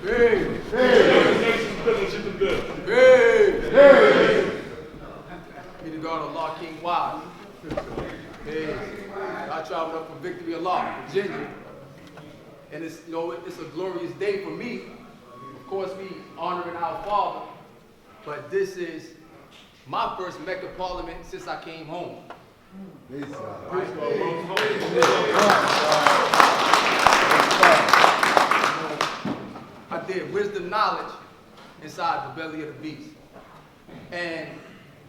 Hey. Be the God of Allah, King Wise. Hey. I traveled up from Victory Allah, Virginia. And it's, it's a glorious day for me. Of course, we honoring our Father. But this is my first Mecca Parliament since I came home. I did wisdom knowledge inside the belly of the beast. And,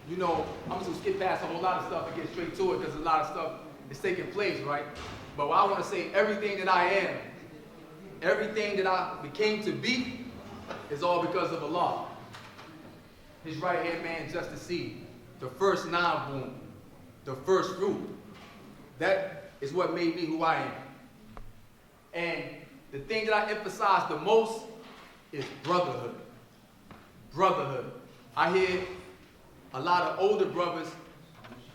I'm just going to skip past a whole lot of stuff and get straight to it because a lot of stuff is taking place, right? But what I want to say, everything that I am, everything that I became to be is all because of Allah. His right-hand man, just the seed, the first non-born, the first fruit. That is what made me who I am. And the thing that I emphasize the most is brotherhood. Brotherhood. I hear a lot of older brothers,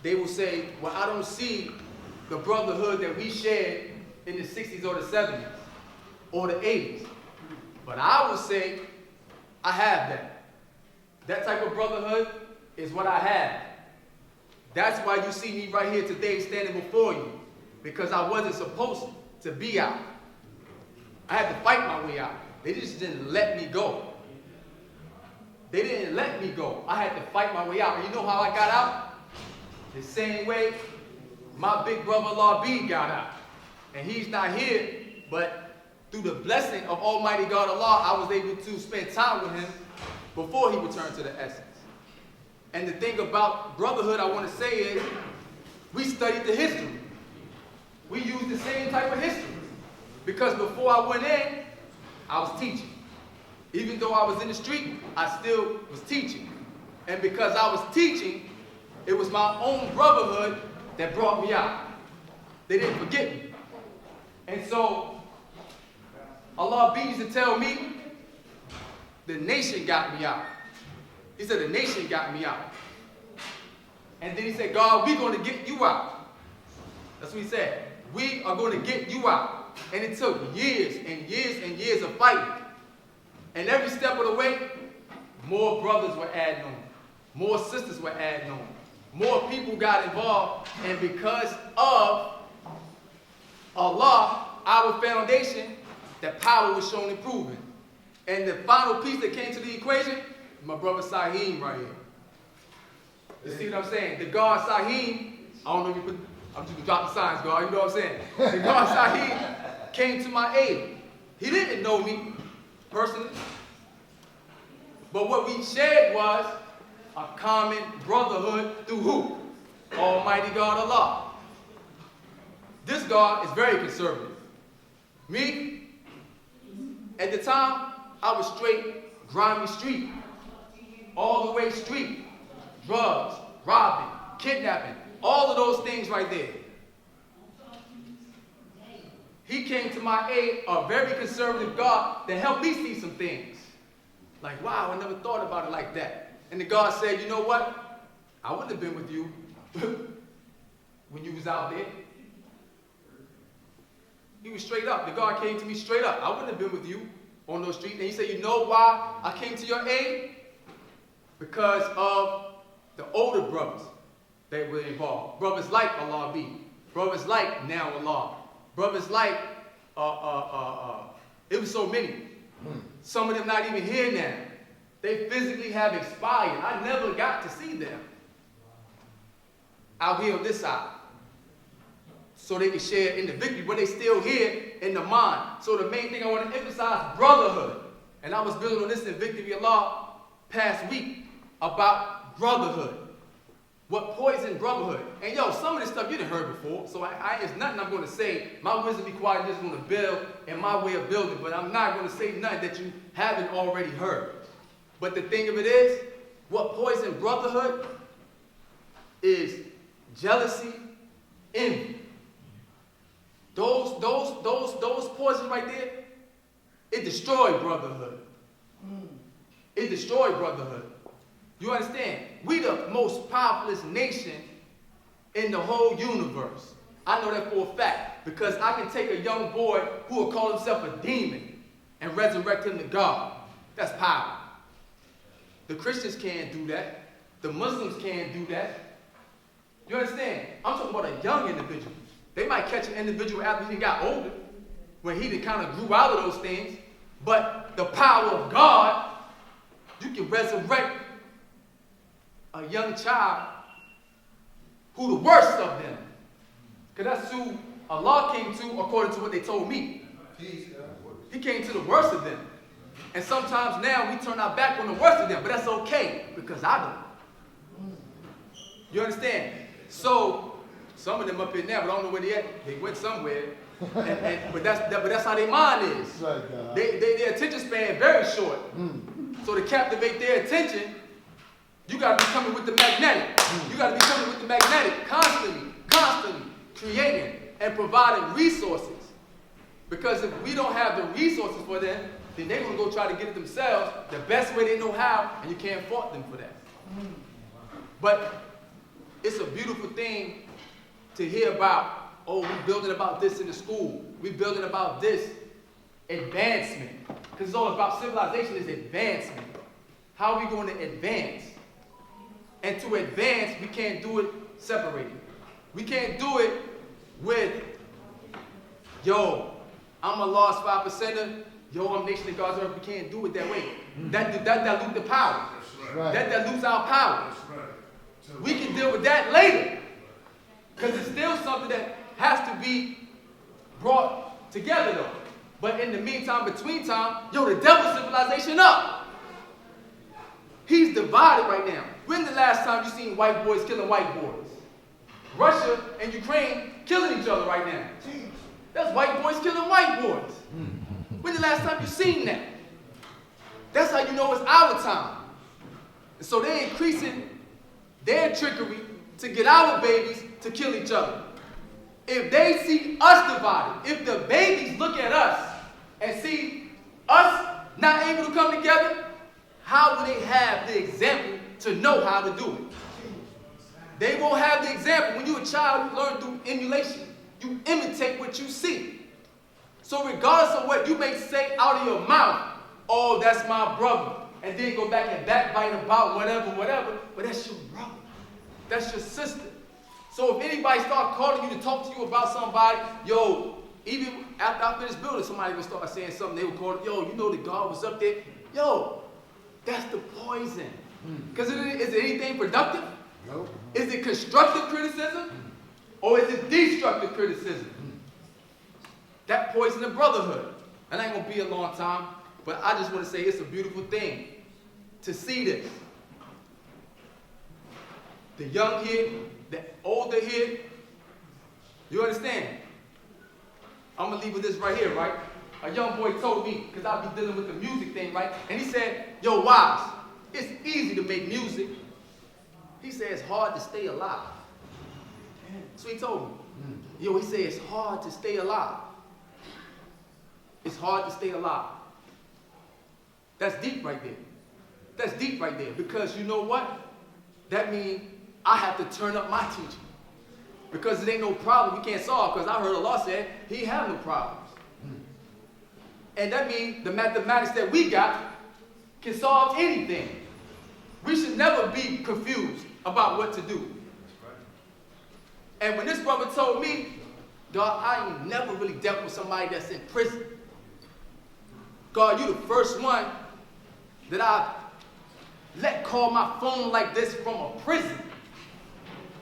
they will say, well, I don't see the brotherhood that we shared in the 60s or the 70s or the 80s. But I will say, I have that. That type of brotherhood is what I have. That's why you see me right here today standing before you, because I wasn't supposed to be out. I had to fight my way out. They just didn't let me go. They didn't let me go. I had to fight my way out. And you know how I got out? The same way my big brother Labi got out. And he's not here, but through the blessing of Almighty God Allah, I was able to spend time with him before he returned to the essence. And the thing about brotherhood I want to say is, we studied the history. We used the same type of history. Because before I went in, I was teaching. Even though I was in the street, I still was teaching. And because I was teaching, it was my own brotherhood that brought me out. They didn't forget me. And so, Allah used to tell me, the nation got me out. He said, the nation got me out. And then he said, God, we're going to get you out. That's what he said. We are going to get you out. And it took years and years and years of fighting. And every step of the way, more brothers were adding on. More sisters were adding on. More people got involved. And because of Allah, our foundation, that power was shown and proven. And the final piece that came to the equation, my brother Saheem right here. You see what I'm saying? The God Saheem, I don't know if you put, I'm just going to drop the signs, God, you know what I'm saying? The God Saheem came to my aid. He didn't know me personally. But what we shared was a common brotherhood through who? Almighty God Allah. This God is very conservative. Me, at the time, I was straight, grimy street. All the way street. Drugs, robbing, kidnapping, all of those things right there. He came to my aid, a very conservative God that helped me see some things. Like, wow, I never thought about it like that. And the God said, you know what? I wouldn't have been with you when you was out there. He was straight up. The God came to me straight up. I wouldn't have been with you on those streets. And he said, you know why I came to your aid? Because of the older brothers that were involved. Brothers like Allah B. Brothers like Now Allah. Brothers like, it was so many. Some of them not even here now. They physically have expired. I never got to see them out here on this side. So they can share in the victory, but they still here in the mind. So the main thing I want to emphasize, brotherhood. And I was building on this in Victory Allah past week about brotherhood. What poison brotherhood. And yo, some of this stuff you didn't heard before, so it's nothing I'm going to say. My wisdom be quiet, just going to build in my way of building, but I'm not going to say nothing that you haven't already heard. But the thing of it is, what poison brotherhood is jealousy, envy. Those poisons right there, it destroyed brotherhood. It destroyed brotherhood. You understand? We the most powerful nation in the whole universe. I know that for a fact because I can take a young boy who will call himself a demon and resurrect him to God. That's power. The Christians can't do that. The Muslims can't do that. You understand? I'm talking about a young individual. They might catch an individual after he got older, when he kind of grew out of those things. But the power of God, you can resurrect a young child who the worst of them. Because that's who Allah came to according to what they told me. He came to the worst of them. And sometimes now we turn our back on the worst of them. But that's okay, because I don't. You understand? So, some of them up in there, but I don't know where they at. They went somewhere. But that's how their mind is. Their attention span very short. So to captivate their attention, you got to be coming with the magnetic. You got to be coming with the magnetic constantly creating and providing resources. Because if we don't have the resources for them, then they're going to go try to get it themselves the best way they know how, and you can't fault them for that. But it's a beautiful thing to hear about, oh, we're building about this in the school. We're building about this advancement. Because it's all about civilization is advancement. How are we going to advance? And to advance, we can't do it separated. We can't do it with, yo, I'm a lost 5%er. Yo, I'm nation of God's earth. We can't do it that way. That dilutes the power. Right. That dilutes our power. Right. We can deal with that later. Because it's still something that has to be brought together though. But in the meantime, between time, yo, the devil's civilization up. He's divided right now. When the last time you seen white boys killing white boys? Russia and Ukraine killing each other right now. That's white boys killing white boys. When the last time you seen that? That's how you know it's our time. And so they're increasing their trickery to get our babies to kill each other. If they see us divided, if the babies look at us and see us not able to come together, how will they have the example to know how to do it? They won't have the example. When you're a child, you learn through emulation. You imitate what you see. So regardless of what you may say out of your mouth, oh, that's my brother, and then go back and backbite about whatever, but that's your brother. That's your sister. So if anybody start calling you to talk to you about somebody, yo, even after I finish building, somebody will start saying something, they will call it, yo, you know that God was up there. Yo, that's the poison. Because is it anything productive? No. Is it constructive criticism? Or is it destructive criticism? That poison the brotherhood. And ain't going to be a long time, but I just want to say it's a beautiful thing to see this. The young here, the older here, you understand? I'm going to leave with this right here, right? A young boy told me, because I'll be dealing with the music thing, right? And he said, yo, Wise, it's easy to make music. He said it's hard to stay alive. So he told me. Yo, he said it's hard to stay alive. It's hard to stay alive. That's deep right there. That's deep right there. Because you know what? That means I have to turn up my teaching. Because it ain't no problem we can't solve. Because I heard Allah say He have no problems. And that means the mathematics that we got can solve anything. We should never be confused about what to do. And when this brother told me, God, I ain't never really dealt with somebody that's in prison. God, you the first one that I let call my phone like this from a prison.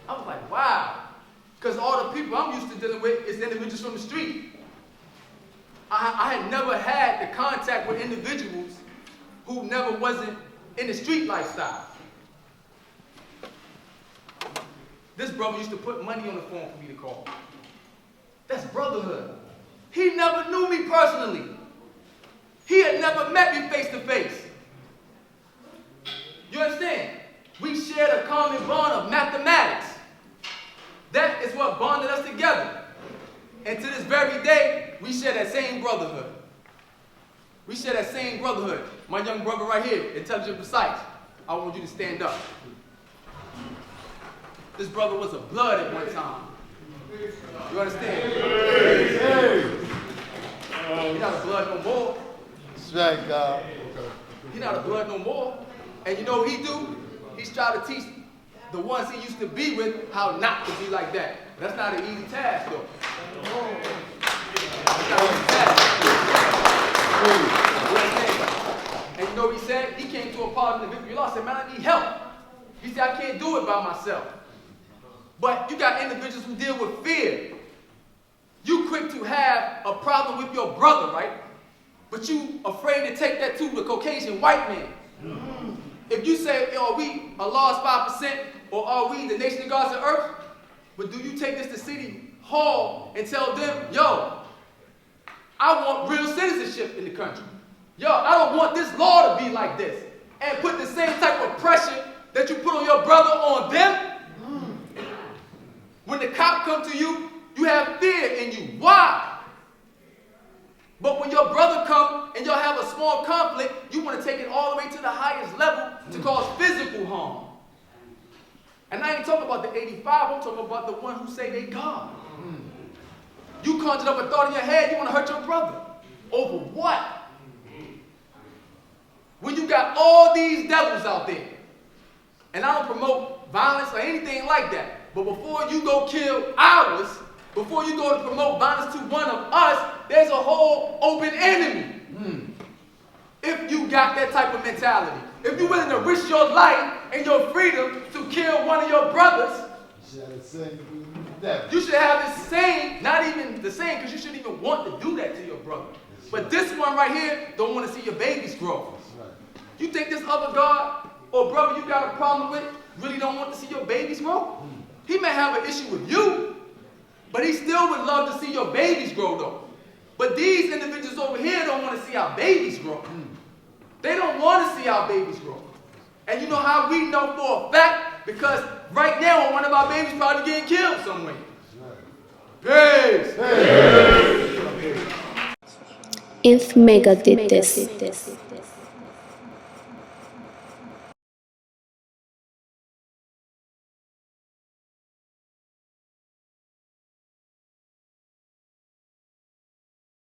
I was like, wow. Because all the people I'm used to dealing with is individuals from the street. I had never had the contact with individuals who never wasn't in the street lifestyle. This brother used to put money on the phone for me to call. That's brotherhood. He never knew me personally. He had never met me face to face. You understand? We shared a common bond of mathematics. That is what bonded us together. And to this very day, we share that same brotherhood. We share that same brotherhood. My young brother right here, intelligent precise. I want you to stand up. This brother was a blood at one time. You understand? He's not a blood no more. That's right, God. He's not a blood no more. And you know what he do? He's trying to teach the ones he used to be with how not to be like that. That's not an easy task, though. It's not an easy task. And you know what he said? He came to a part of the victory law and said, man, I need help. He said, I can't do it by myself. But you got individuals who deal with fear. You quick to have a problem with your brother, right? But you afraid to take that to the Caucasian white man. If you say, are we a lost 5% or are we the nation of gods of earth? But do you take this to City Hall and tell them, yo, I want real citizenship in the country. Yo, I don't want this law to be like this. And put the same type of pressure that you put on your brother on them. When the cop come to you, you have fear in you. Why? But when your brother come and y'all have a small conflict, you want to take it all the way to the highest level to cause physical harm. And I ain't talking about the 85, I'm talking about the one who say they God. You conjured up a thought in your head, you want to hurt your brother. Over what? When you got all these devils out there. And I don't promote violence or anything like that. But before you go kill ours, before you go to promote violence to one of us, there's a whole open enemy. If you got that type of mentality. If you're willing to risk your life and your freedom to kill one of your brothers, you should have the same, not even the same, because you shouldn't even want to do that to your brother. But this one right here don't want to see your babies grow. You think this other God or brother you got a problem with really don't want to see your babies grow? He may have an issue with you, but he still would love to see your babies grow though. But these individuals over here don't want to see our babies grow. They don't want to see our babies grow. And you know how we know for a fact? Because right now one of our babies probably getting killed somewhere. Peace. If Mecca did this.